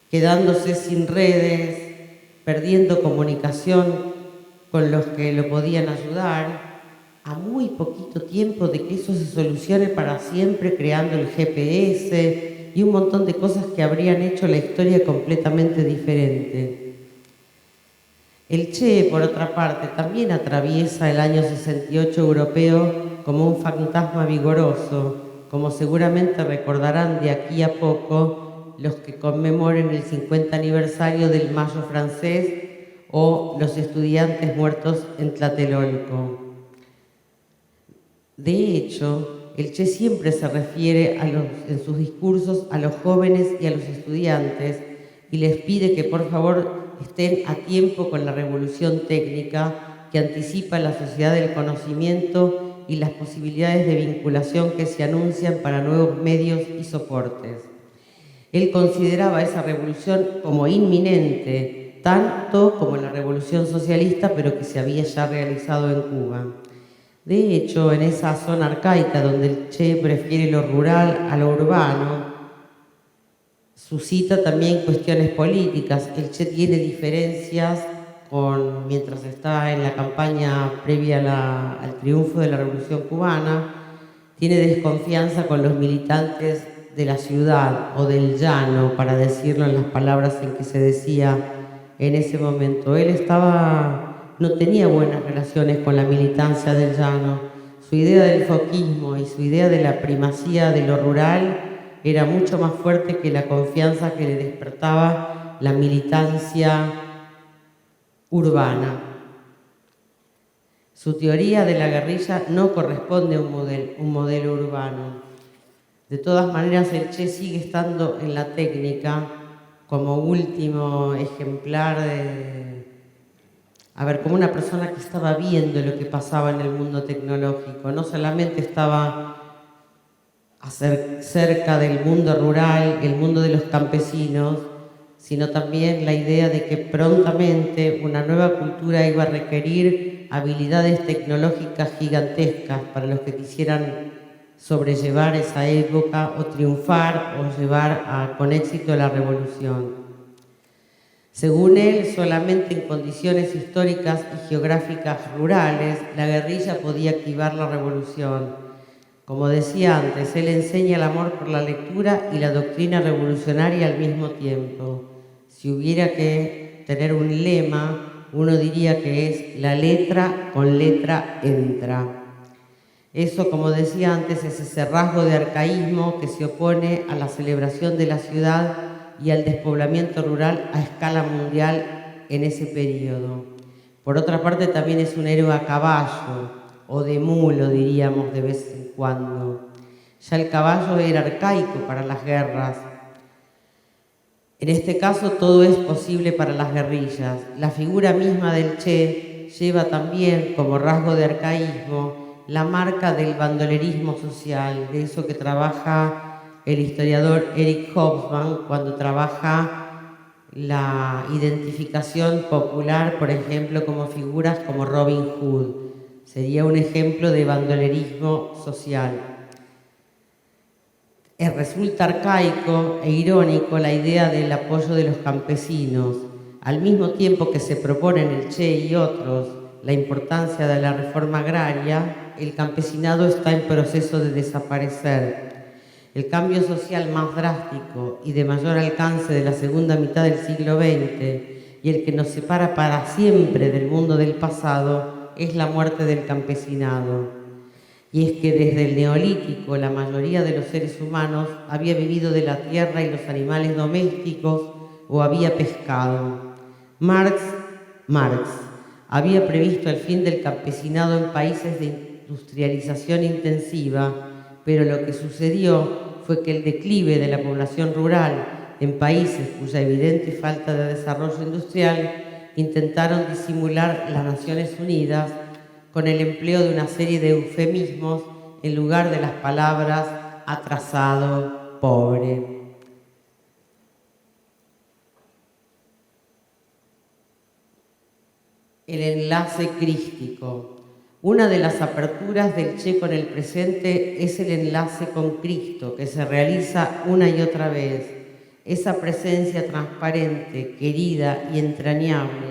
quedándose sin redes, perdiendo comunicación con los que lo podían ayudar, a muy poquito tiempo de que eso se solucione para siempre, creando el GPS y un montón de cosas que habrían hecho la historia completamente diferente. El Che, por otra parte, también atraviesa el año 68 europeo como un fantasma vigoroso, como seguramente recordarán de aquí a poco los que conmemoren el 50 aniversario del Mayo francés o los estudiantes muertos en Tlatelolco. De hecho, el Che siempre se refiere en sus discursos a los jóvenes y a los estudiantes y les pide que por favor estén a tiempo con la revolución técnica que anticipa la sociedad del conocimiento y las posibilidades de vinculación que se anuncian para nuevos medios y soportes. Él consideraba esa revolución como inminente, tanto como la revolución socialista, pero que se había ya realizado en Cuba. De hecho, en esa zona arcaica donde el Che prefiere lo rural a lo urbano, suscita también cuestiones políticas. El Che tiene diferencias mientras está en la campaña previa al triunfo de la Revolución Cubana, tiene desconfianza con los militantes de la ciudad o del llano, para decirlo en las palabras en que se decía en ese momento. Él no tenía buenas relaciones con la militancia del llano. Su idea del foquismo y su idea de la primacía de lo rural era mucho más fuerte que la confianza que le despertaba la militancia urbana. Su teoría de la guerrilla no corresponde a un modelo urbano. De todas maneras, el Che sigue estando en la técnica como último ejemplar como una persona que estaba viendo lo que pasaba en el mundo tecnológico. No solamente estaba cerca del mundo rural, el mundo de los campesinos, sino también la idea de que prontamente una nueva cultura iba a requerir habilidades tecnológicas gigantescas para los que quisieran sobrellevar esa época o triunfar o llevar con éxito la revolución. Según él, solamente en condiciones históricas y geográficas rurales, la guerrilla podía activar la revolución. Como decía antes, él enseña el amor por la lectura y la doctrina revolucionaria al mismo tiempo. Si hubiera que tener un lema, uno diría que es la letra con letra entra. Eso, como decía antes, es ese rasgo de arcaísmo que se opone a la celebración de la ciudad y al despoblamiento rural a escala mundial en ese periodo. Por otra parte, también es un héroe a caballo, o de mulo, diríamos de vez en cuando. Ya el caballo era arcaico para las guerras. En este caso, todo es posible para las guerrillas. La figura misma del Che lleva también, como rasgo de arcaísmo, la marca del bandolerismo social, de eso que trabaja el historiador Eric Hobsbawm cuando trabaja la identificación popular, por ejemplo, como figuras como Robin Hood. Sería un ejemplo de bandolerismo social. Resulta arcaico e irónico la idea del apoyo de los campesinos, al mismo tiempo que se proponen el Che y otros la importancia de la reforma agraria. El campesinado está en proceso de desaparecer. El cambio social más drástico y de mayor alcance de la segunda mitad del siglo XX y el que nos separa para siempre del mundo del pasado es la muerte del campesinado. Y es que desde el Neolítico la mayoría de los seres humanos había vivido de la tierra y los animales domésticos o había pescado. Marx había previsto el fin del campesinado en países de industrialización intensiva, pero lo que sucedió fue que el declive de la población rural en países cuya evidente falta de desarrollo industrial intentaron disimular las Naciones Unidas con el empleo de una serie de eufemismos en lugar de las palabras atrasado, pobre. El enlace crístico. Una de las aperturas del Che con el presente es el enlace con Cristo, que se realiza una y otra vez. Esa presencia transparente, querida y entrañable,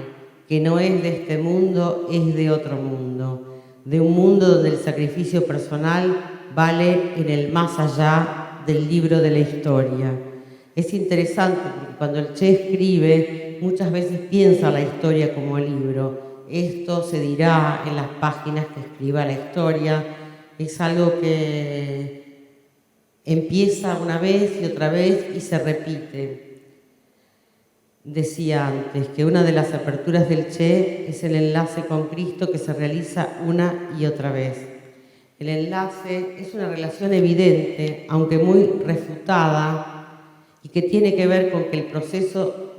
que no es de este mundo, es de otro mundo, de un mundo donde el sacrificio personal vale en el más allá del libro de la historia. Es interesante porque cuando el Che escribe, muchas veces piensa la historia como libro. Esto se dirá en las páginas que escriba la historia. Es algo que empieza una vez y otra vez y se repite. Decía antes que una de las aperturas del Che es el enlace con Cristo que se realiza una y otra vez. El enlace es una relación evidente, aunque muy refutada, y que tiene que ver con que el proceso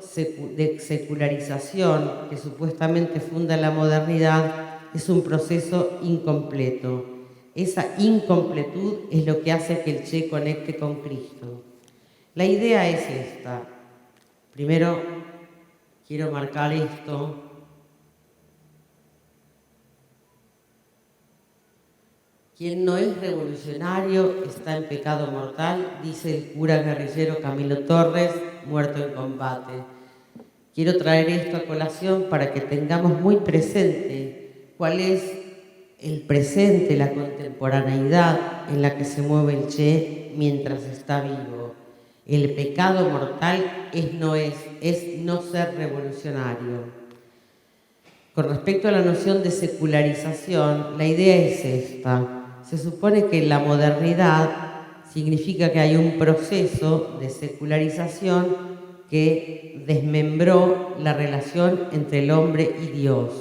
de secularización que supuestamente funda la modernidad es un proceso incompleto. Esa incompletud es lo que hace que el Che conecte con Cristo. La idea es esta. Primero, quiero marcar esto. Quien no es revolucionario está en pecado mortal, dice el cura guerrillero Camilo Torres, muerto en combate. Quiero traer esto a colación para que tengamos muy presente cuál es el presente, la contemporaneidad en la que se mueve el Che mientras está vivo. El pecado mortal es no ser revolucionario. Con respecto a la noción de secularización, la idea es esta. Se supone que la modernidad significa que hay un proceso de secularización que desmembró la relación entre el hombre y Dios,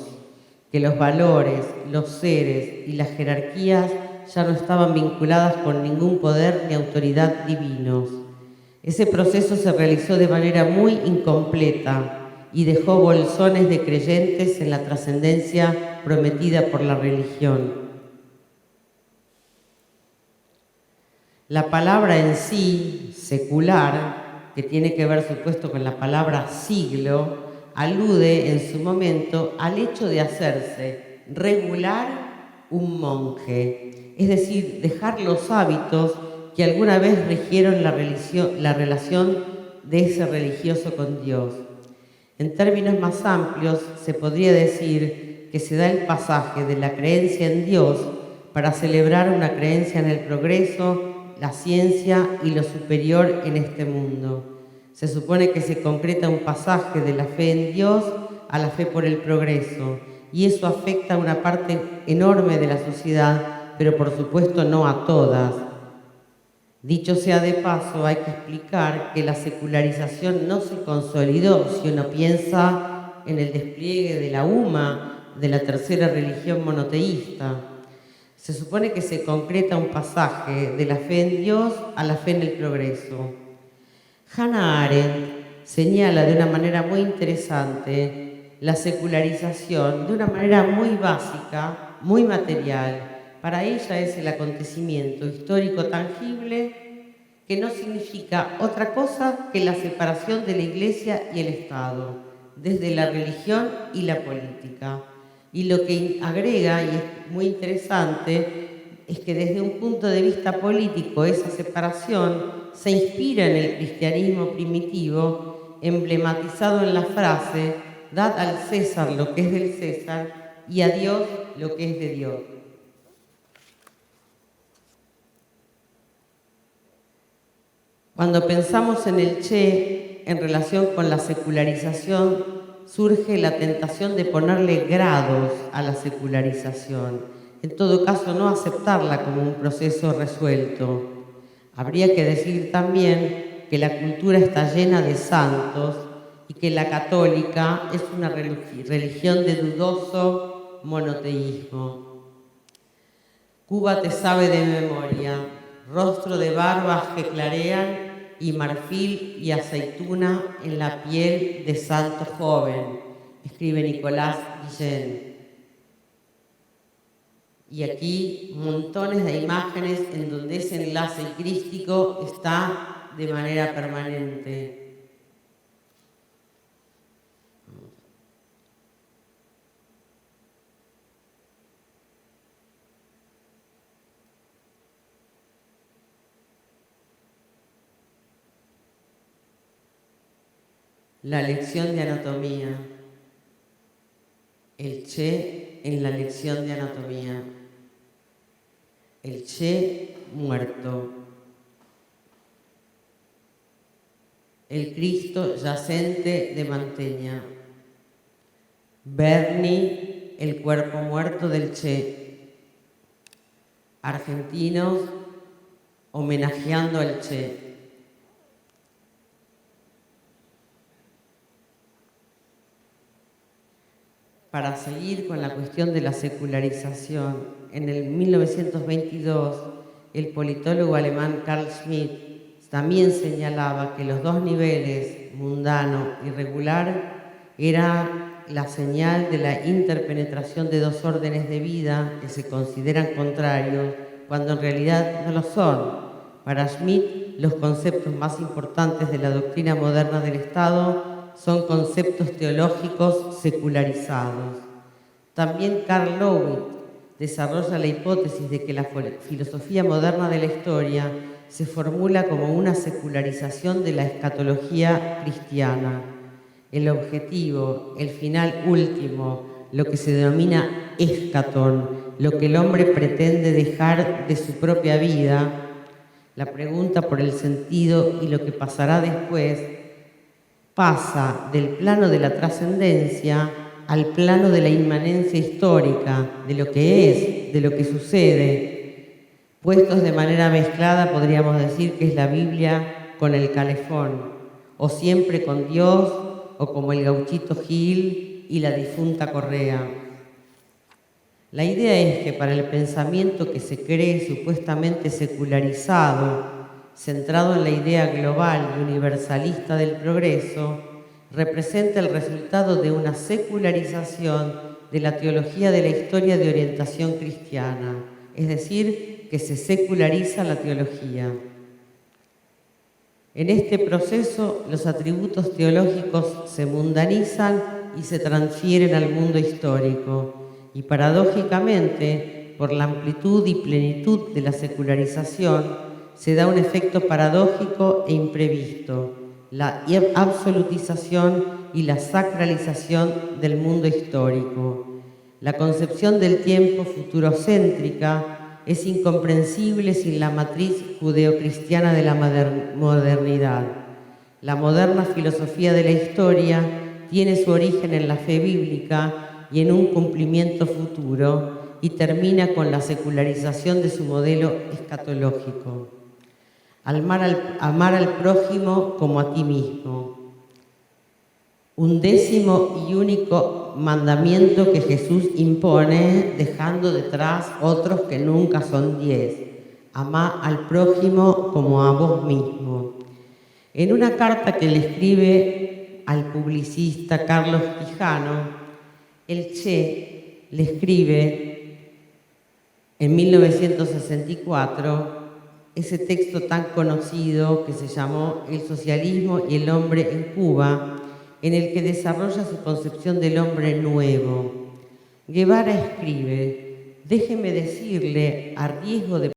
que los valores, los seres y las jerarquías ya no estaban vinculadas con ningún poder ni autoridad divinos. Ese proceso se realizó de manera muy incompleta y dejó bolsones de creyentes en la trascendencia prometida por la religión. La palabra en sí, secular, que tiene que ver supuesto con la palabra siglo, alude en su momento al hecho de hacerse regular un monje, es decir, dejar los hábitos que alguna vez rigieron la relación de ese religioso con Dios. En términos más amplios, se podría decir que se da el pasaje de la creencia en Dios para celebrar una creencia en el progreso, la ciencia y lo superior en este mundo. Se supone que se concreta un pasaje de la fe en Dios a la fe por el progreso, y eso afecta a una parte enorme de la sociedad, pero por supuesto no a todas. Dicho sea de paso, hay que explicar que la secularización no se consolidó si uno piensa en el despliegue de la UMA, de la tercera religión monoteísta. Se supone que se concreta un pasaje de la fe en Dios a la fe en el progreso. Hannah Arendt señala de una manera muy interesante la secularización de una manera muy básica, muy material. Para ella es el acontecimiento histórico tangible que no significa otra cosa que la separación de la Iglesia y el Estado, desde la religión y la política. Y lo que agrega, y es muy interesante, es que desde un punto de vista político esa separación se inspira en el cristianismo primitivo, emblematizado en la frase: dad al César lo que es del César y a Dios lo que es de Dios. Cuando pensamos en el Che en relación con la secularización, surge la tentación de ponerle grados a la secularización. En todo caso, no aceptarla como un proceso resuelto. Habría que decir también que la cultura está llena de santos y que la católica es una religión de dudoso monoteísmo. Cuba te sabe de memoria, rostro de barbas que clarean y marfil y aceituna en la piel de santo joven, escribe Nicolás Guillén. Y aquí montones de imágenes en donde ese enlace crístico está de manera permanente. La lección de anatomía. El Che en la lección de anatomía. El Che muerto. El Cristo yacente de Manteña. Berni, el cuerpo muerto del Che. Argentinos homenajeando al Che. para seguir con la cuestión de la secularización, en el 1922 el politólogo alemán Carl Schmitt también señalaba que los dos niveles, mundano y regular, era la señal de la interpenetración de dos órdenes de vida que se consideran contrarios, cuando en realidad no lo son. Para Schmitt, los conceptos más importantes de la doctrina moderna del Estado son conceptos teológicos secularizados. También Karl Lowitt desarrolla la hipótesis de que la filosofía moderna de la historia se formula como una secularización de la escatología cristiana. El objetivo, el final último, lo que se denomina escatón, lo que el hombre pretende dejar de su propia vida, la pregunta por el sentido y lo que pasará después, pasa del plano de la trascendencia al plano de la inmanencia histórica, de lo que es, de lo que sucede. Puestos de manera mezclada, podríamos decir que es la Biblia con el calefón, o siempre con Dios, o como el gauchito Gil y la difunta Correa. La idea es que para el pensamiento que se cree supuestamente secularizado, centrado en la idea global y universalista del progreso, representa el resultado de una secularización de la teología de la historia de orientación cristiana, es decir, que se seculariza la teología. En este proceso, los atributos teológicos se mundanizan y se transfieren al mundo histórico, y paradójicamente, por la amplitud y plenitud de la secularización, se da un efecto paradójico e imprevisto, la absolutización y la sacralización del mundo histórico. La concepción del tiempo futurocéntrica es incomprensible sin la matriz judeocristiana de la modernidad. La moderna filosofía de la historia tiene su origen en la fe bíblica y en un cumplimiento futuro, y termina con la secularización de su modelo escatológico. Amar al prójimo como a ti mismo. Un décimo y único mandamiento que Jesús impone, dejando detrás otros que nunca son 10. Amá al prójimo como a vos mismo. En una carta que le escribe al publicista Carlos Quijano, el Che le escribe en 1964 ese texto tan conocido que se llamó El socialismo y el hombre en Cuba, en el que desarrolla su concepción del hombre nuevo. Guevara escribe: déjeme decirle, a riesgo de